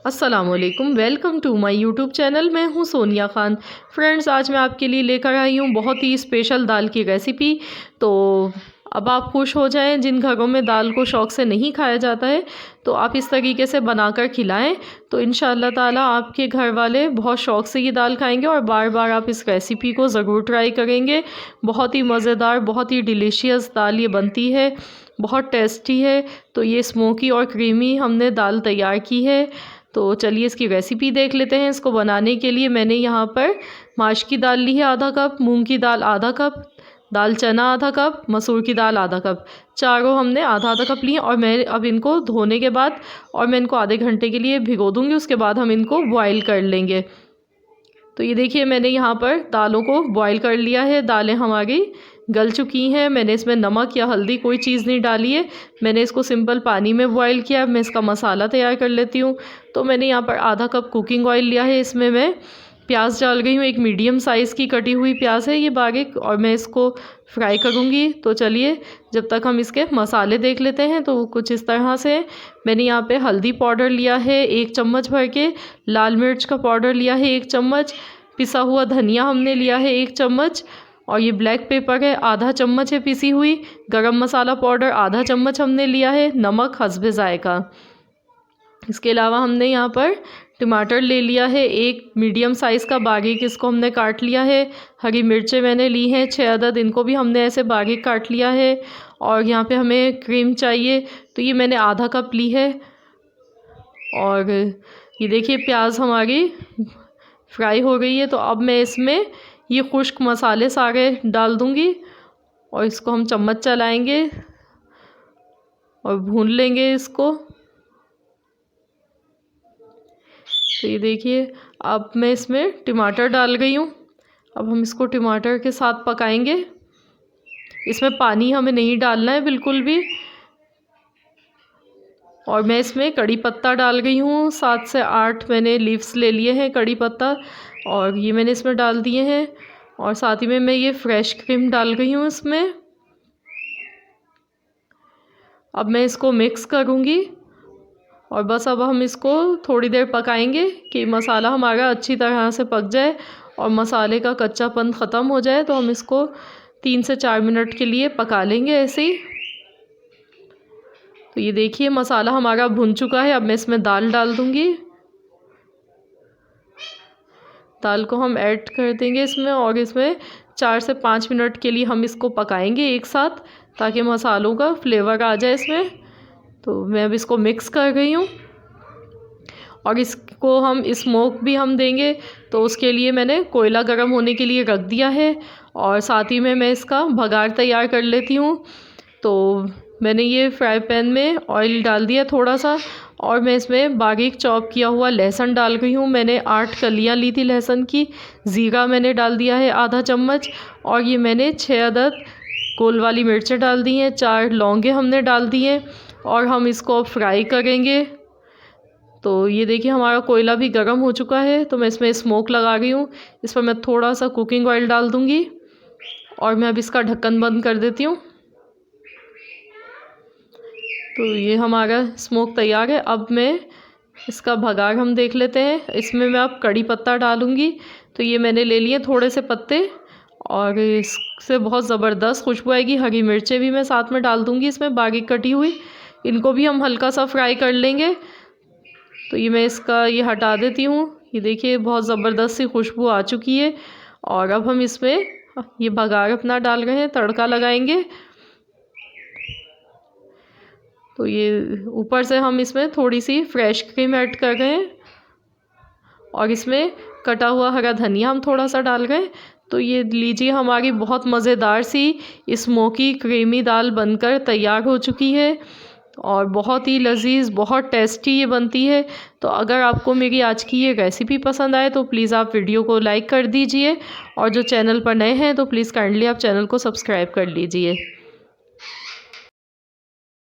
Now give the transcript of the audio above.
अस्सलामुअलैकुम, welcome to my YouTube channel. मैं हूं सोनिया ख़ान। फ्रेंड्स, आज मैं आपके लिए लेकर आई हूं बहुत ही स्पेशल दाल की रेसिपी। तो अब आप खुश हो जाएं, जिन घरों में दाल को शौक़ से नहीं खाया जाता है तो आप इस तरीके से बनाकर खिलाएं तो इंशाअल्लाह ताला आपके घर वाले बहुत शौक़ से ये दाल खाएंगे और बार बार आप इस रेसिपी को ज़रूर ट्राई करेंगे। बहुत ही मज़ेदार, बहुत ही डिलीशियस दाल ये बनती है, बहुत टेस्टी है। तो ये स्मोकी और क्रीमी हमने दाल तैयार की है। तो चलिए इसकी रेसिपी देख लेते हैं। इसको बनाने के लिए मैंने यहाँ पर माश की दाल ली है आधा कप, मूंग की दाल आधा कप, दाल चना आधा कप, मसूर की दाल आधा कप, चारों हमने आधा आधा कप लिए। और मैं अब इनको धोने के बाद और मैं इनको आधे घंटे के लिए भिगो दूँगी, उसके बाद हम इनको बॉईल कर लेंगे। तो ये देखिए मैंने यहाँ पर दालों को बॉईल कर लिया है। दालें हमारी गल चुकी हैं। मैंने इसमें नमक या हल्दी कोई चीज़ नहीं डाली है, मैंने इसको सिंपल पानी में बॉईल किया। मैं इसका मसाला तैयार कर लेती हूँ। तो मैंने यहाँ पर आधा कप कुकिंग ऑयल लिया है, इसमें मैं प्याज डाल रही हूँ। एक मीडियम साइज़ की कटी हुई प्याज है ये बारीक, और मैं इसको फ्राई करूँगी। तो चलिए जब तक हम इसके मसाले देख लेते हैं। तो कुछ इस तरह से मैंने यहाँ पे हल्दी पाउडर लिया है 1 चम्मच भर के, लाल मिर्च का पाउडर लिया है 1 चम्मच, पिसा हुआ धनिया हमने लिया है 1 चम्मच, और ये ब्लैक पेपर है आधा चम्मच है पिसी हुई, गरम मसाला पाउडर आधा चम्मच हमने लिया है, नमक हस्बे जायका। इसके अलावा हमने यहाँ पर टमाटर ले लिया है 1 मीडियम साइज़ का बारीक, इसको हमने काट लिया है। हरी मिर्चें मैंने ली हैं 6 अदद, इनको भी हमने ऐसे बारीक काट लिया है। और यहाँ पे हमें क्रीम चाहिए, तो ये मैंने आधा कप ली है। और ये देखिए प्याज हमारी फ्राई हो गई है। तो अब मैं इसमें ये खुश्क मसाले सारे डाल दूँगी और इसको हम चम्मच चलाएंगे और भून लेंगे इसको। तो ये देखिए अब मैं इसमें टमाटर डाल गई हूँ। अब हम इसको टमाटर के साथ पकाएंगे। इसमें पानी हमें नहीं डालना है बिल्कुल भी। और मैं इसमें कड़ी पत्ता डाल गई हूँ, 7 से 8 मैंने लीव्स ले लिए हैं कड़ी पत्ता, और ये मैंने इसमें डाल दिए हैं। और साथ ही में मैं ये फ्रेश क्रीम डाल गई हूँ इसमें। अब मैं इसको मिक्स करूँगी और बस अब हम इसको थोड़ी देर पकाएंगे कि मसाला हमारा अच्छी तरह से पक जाए और मसाले का कच्चापन ख़त्म हो जाए। तो हम इसको 3 से 4 मिनट के लिए पका लेंगे ऐसे ही। तो ये देखिए मसाला हमारा भुन चुका है। अब मैं इसमें दाल डाल दूँगी। दाल को हम ऐड कर देंगे इसमें, और इसमें 4 से 5 मिनट के लिए हम इसको पकाएंगे एक साथ, ताकि मसालों का फ्लेवर आ जाए इसमें। तो मैं अब इसको मिक्स कर रही हूँ और इसको हम स्मोक भी हम देंगे। तो उसके लिए मैंने कोयला गर्म होने के लिए रख दिया है, और साथ ही में मैं इसका भगार तैयार कर लेती हूँ। तो मैंने ये फ्राई पैन में ऑयल डाल दिया थोड़ा सा, और मैं इसमें बारीक चॉप किया हुआ लहसुन डाल रही हूँ। मैंने 8 कलियाँ ली थी लहसुन की। ज़ीरा मैंने डाल दिया है आधा चम्मच, और ये मैंने 6 अदद गोल वाली मिर्चें डाल दी हैं, 4 लौंगे हमने डाल दिए, और हम इसको अब फ्राई करेंगे। तो ये देखिए हमारा कोयला भी गर्म हो चुका है। तो मैं इसमें स्मोक लगा रही हूँ। इस पर मैं थोड़ा सा कुकिंग ऑयल डाल दूँगी, और मैं अब इसका ढक्कन बंद कर देती हूँ। तो ये हमारा स्मोक तैयार है। अब मैं इसका भगार हम देख लेते हैं। इसमें मैं अब कड़ी पत्ता डालूँगी। तो ये मैंने ले लिए थोड़े से पत्ते, और इससे बहुत ज़बरदस्त खुशबू आएगी। हरी मिर्चें भी मैं साथ में डाल दूँगी इसमें बारीक कटी हुई, इनको भी हम हल्का सा फ्राई कर लेंगे। तो ये मैं इसका ये हटा देती हूँ। ये देखिए बहुत ज़बरदस्त सी खुशबू आ चुकी है। और अब हम इसमें ये भगार अपना डाल रहे हैं, तड़का लगाएंगे। तो ये ऊपर से हम इसमें थोड़ी सी फ्रेश क्रीम ऐड कर रहे हैं, और इसमें कटा हुआ हरा धनिया हम थोड़ा सा डाल रहे हैं। तो ये लीजिए हमारी बहुत मज़ेदार सी स्मोकी क्रीमी दाल बनकर तैयार हो चुकी है, और बहुत ही लजीज, बहुत टेस्टी ये बनती है। तो अगर आपको मेरी आज की ये रेसिपी पसंद आए तो प्लीज़ आप वीडियो को लाइक कर दीजिए, और जो चैनल पर नए हैं तो प्लीज़ काइंडली आप चैनल को सब्सक्राइब कर लीजिए।